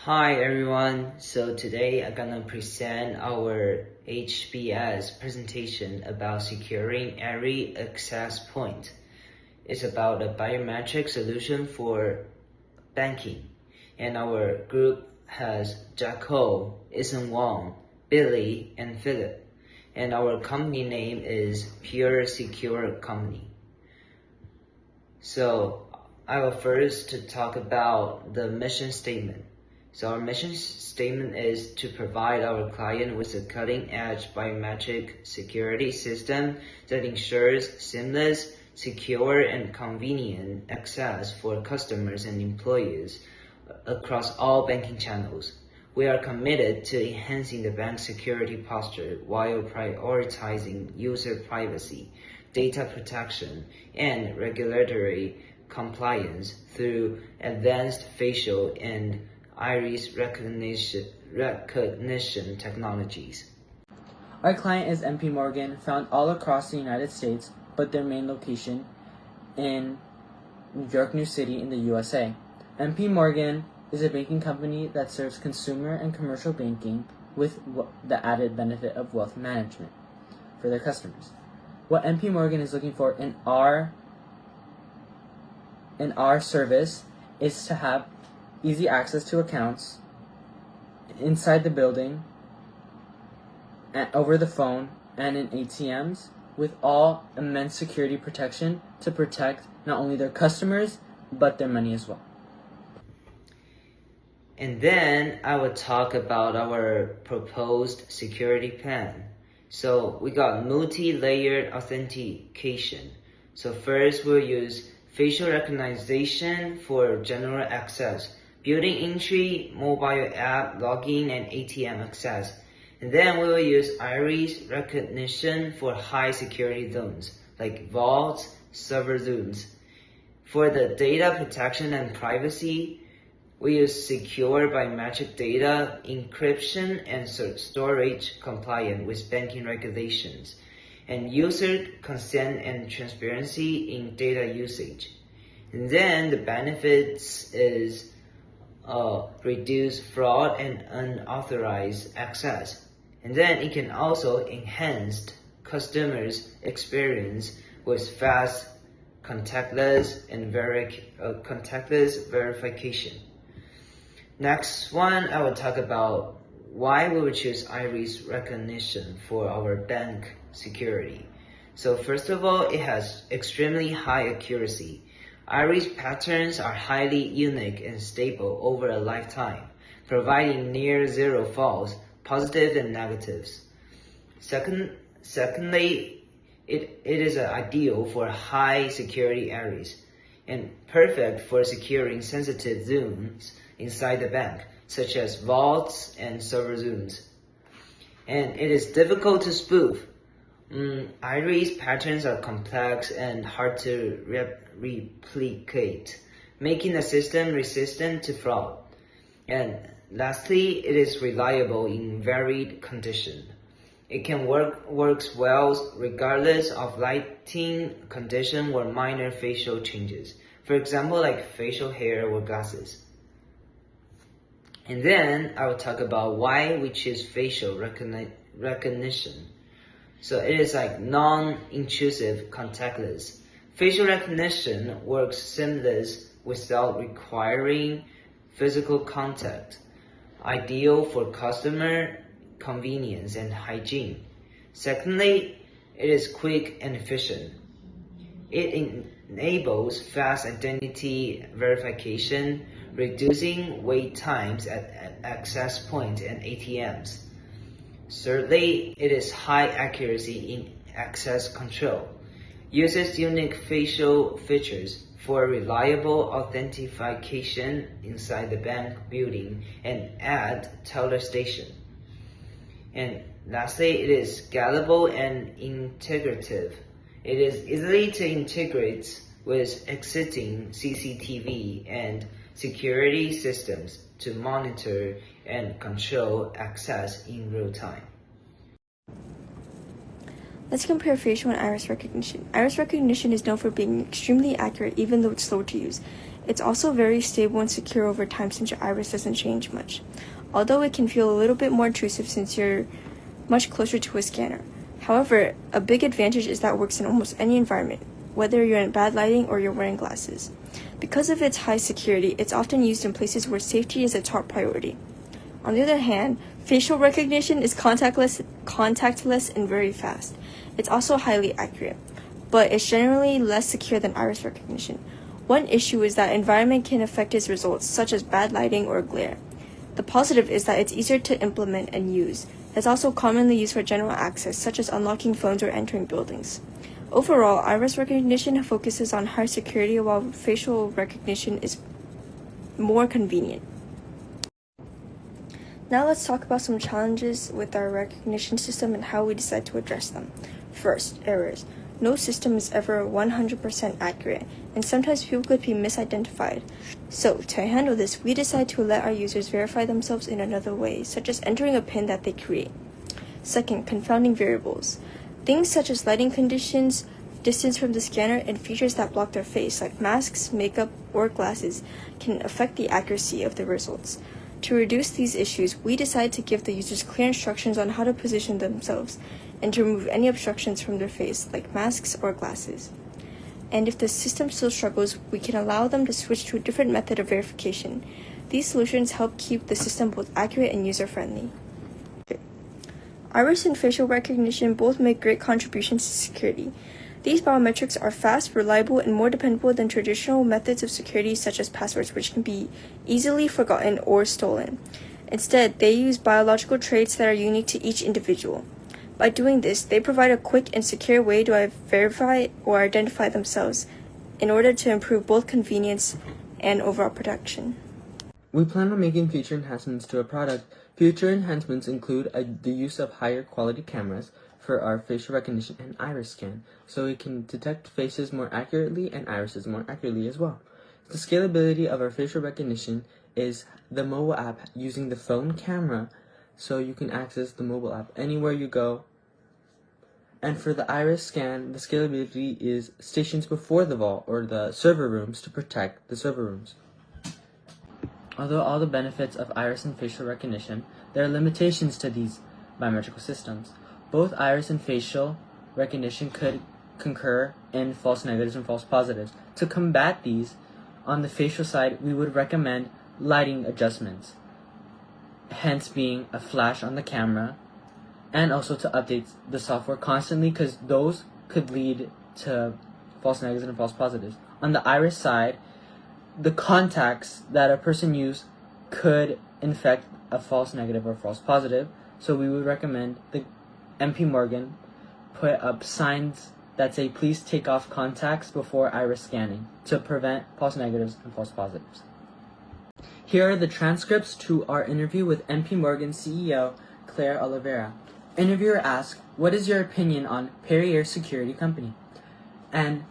Hi everyone, so today I'm gonna present our HBS presentation about securing every access point. It's about a biometric solution for banking, and our group has Jaco, Wang, Beillie, and Philip, and our company name is Pure Secure Company. So I will first to talk about the mission statement. So our mission statement is to provide our client with a cutting-edge biometric security system that ensures seamless, secure, and convenient access for customers and employees across all banking channels. We are committed to enhancing the bank's security posture while prioritizing user privacy, data protection, and regulatory compliance through advanced facial and iris recognition technologies. Our client is MP Morgan, found all across the United States, but their main location in New York, New City in the USA. MP Morgan is a banking company that serves consumer and commercial banking with the added benefit of wealth management for their customers. What MP Morgan is looking for in our service is to have easy access to accounts inside the building, and over the phone, and in ATMs, with all immense security protection to protect not only their customers, but their money as well. And then I will talk about our proposed security plan. So we got multi-layered authentication. So first we'll use facial recognition for general access, building entry, mobile app, login, and ATM access. And then we will use iris recognition for high security zones, like vaults, server zones. For the data protection and privacy, we use secure biometric data encryption and storage compliant with banking regulations, and user consent and transparency in data usage. And then the benefits is reduce fraud and unauthorized access. And then it can also enhance customers' experience with fast contactless verification. Next one, I will talk about why we would choose iris recognition for our bank security. So first of all, it has extremely high accuracy. Iris patterns are highly unique and stable over a lifetime, providing near zero false, positive and negatives. Secondly, it is ideal for high security areas and perfect for securing sensitive zones inside the bank, such as vaults and server zones. And it is difficult to spoof. Iris patterns are complex and hard to replicate, making the system resistant to fraud. And lastly, it is reliable in varied conditions. It can works well regardless of lighting condition or minor facial changes. For example, like facial hair or glasses. And then I will talk about why we choose facial recognition. So it is like non-intrusive contactless. Facial recognition works seamless without requiring physical contact, ideal for customer convenience and hygiene. Secondly, it is quick and efficient. It enables fast identity verification, reducing wait times at access points and ATMs. Thirdly, it is high accuracy in access control. Uses unique facial features for reliable authentication inside the bank building and at teller station. And lastly, it is scalable and integrative. It is easy to integrate with existing CCTV and security systems to monitor and control access in real time. Let's compare facial and iris recognition. Iris recognition is known for being extremely accurate even though it's slow to use. It's also very stable and secure over time since your iris doesn't change much, although it can feel a little bit more intrusive since you're much closer to a scanner. However, a big advantage is that it works in almost any environment, whether you're in bad lighting or you're wearing glasses. Because of its high security, it's often used in places where safety is a top priority. On the other hand, facial recognition is contactless and very fast. It's also highly accurate, but it's generally less secure than iris recognition. One issue is that environment can affect its results, such as bad lighting or glare. The positive is that it's easier to implement and use. It's also commonly used for general access, such as unlocking phones or entering buildings. Overall, iris recognition focuses on high security while facial recognition is more convenient. Now let's talk about some challenges with our recognition system and how we decide to address them. First, errors. No system is ever 100% accurate, and sometimes people could be misidentified. So, to handle this, we decide to let our users verify themselves in another way, such as entering a PIN that they create. Second, confounding variables. Things such as lighting conditions, distance from the scanner, and features that block their face, like masks, makeup, or glasses, can affect the accuracy of the results. To reduce these issues, we decide to give the users clear instructions on how to position themselves and to remove any obstructions from their face, like masks or glasses. And if the system still struggles, we can allow them to switch to a different method of verification. These solutions help keep the system both accurate and user-friendly. Iris and facial recognition both make great contributions to security. These biometrics are fast, reliable, and more dependable than traditional methods of security such as passwords, which can be easily forgotten or stolen. Instead, they use biological traits that are unique to each individual. By doing this, they provide a quick and secure way to verify or identify themselves in order to improve both convenience and overall protection. We plan on making future enhancements to our product. Future enhancements include the use of higher quality cameras for our facial recognition and iris scan, so we can detect faces more accurately and irises more accurately as well. The scalability of our facial recognition is the mobile app using the phone camera, so you can access the mobile app anywhere you go. And for the iris scan, the scalability is stations before the vault or the server rooms to protect the server rooms. Although all the benefits of iris and facial recognition, there are limitations to these biometrical systems. Both iris and facial recognition could concur in false negatives and false positives. To combat these, on the facial side, we would recommend lighting adjustments, hence being a flash on the camera, and also to update the software constantly, because those could lead to false negatives and false positives. On the iris side, the contacts that a person used could infect a false negative or false positive, so we would recommend the MP Morgan put up signs that say please take off contacts before iris scanning to prevent false negatives and false positives. Here are the transcripts to our interview with MP Morgan CEO Claire Oliveira. Interviewer asked, "What is your opinion on Perrier Security Company?" And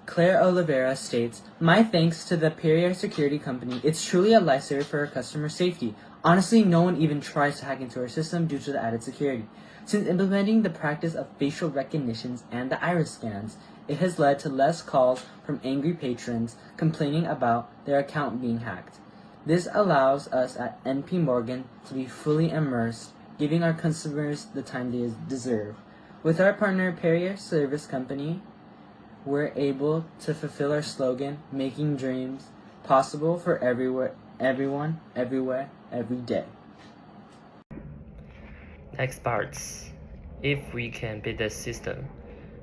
Claire Oliveira states, "My thanks to the Perrier Security Company. It's truly a lifesaver for our customer safety. Honestly, no one even tries to hack into our system due to the added security. Since implementing the practice of facial recognitions and the iris scans, it has led to less calls from angry patrons complaining about their account being hacked. This allows us at NP Morgan to be fully immersed, giving our customers the time they deserve. With our partner Perrier Service Company, we're able to fulfill our slogan, making dreams possible for everyone, everywhere, every day." Next parts. If we can beat the system.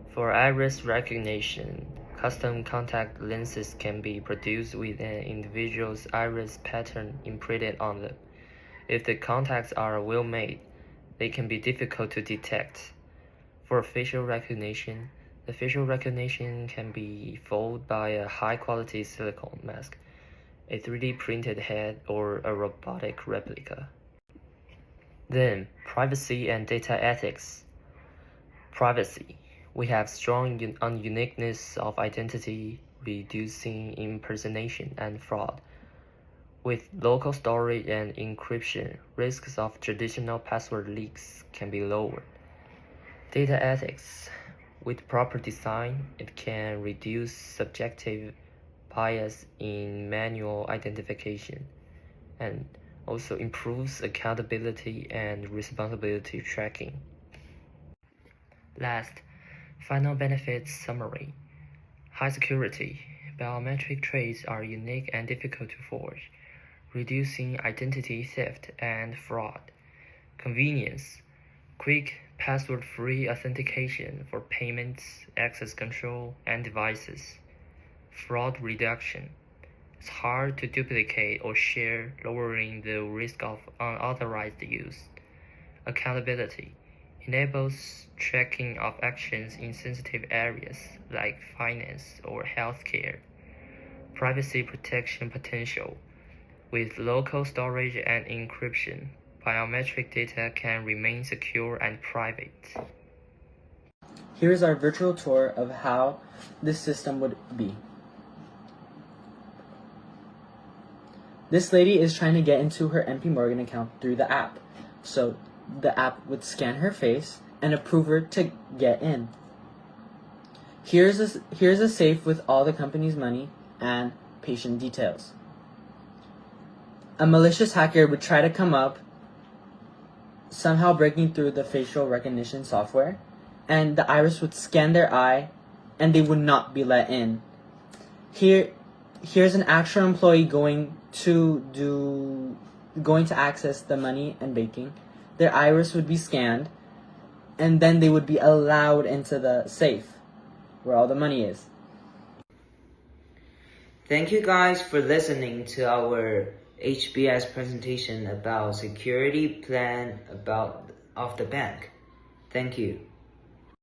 For iris recognition, custom contact lenses can be produced with an individual's iris pattern imprinted on them. If the contacts are well made, they can be difficult to detect. For facial recognition, the facial recognition can be followed by a high-quality silicone mask, a 3D printed head, or a robotic replica. Then, privacy and data ethics. Privacy. We have strong on uniqueness of identity, reducing impersonation and fraud. With local storage and encryption, risks of traditional password leaks can be lowered. Data ethics. With proper design, it can reduce subjective bias in manual identification, and also improves accountability and responsibility tracking. Last, final benefits summary. High security. Biometric traces are unique and difficult to forge, reducing identity theft and fraud. Convenience. Quick, password-free authentication for payments, access control, and devices. Fraud reduction. It's hard to duplicate or share, lowering the risk of unauthorized use. Accountability. Enables tracking of actions in sensitive areas like finance or healthcare. Privacy protection potential. With local storage and encryption, biometric data can remain secure and private. Here is our virtual tour of how this system would be. This lady is trying to get into her MP Morgan account through the app. So the app would scan her face and approve her to get in. Here's a safe with all the company's money and patient details. A malicious hacker would try to come up, somehow breaking through the facial recognition software, and the iris would scan their eye and they would not be let in. Here's an actual employee going to access the money and banking. Their iris would be scanned, and then they would be allowed into the safe where all the money is. Thank you guys for listening to our HBS presentation about security plan of the bank. Thank you.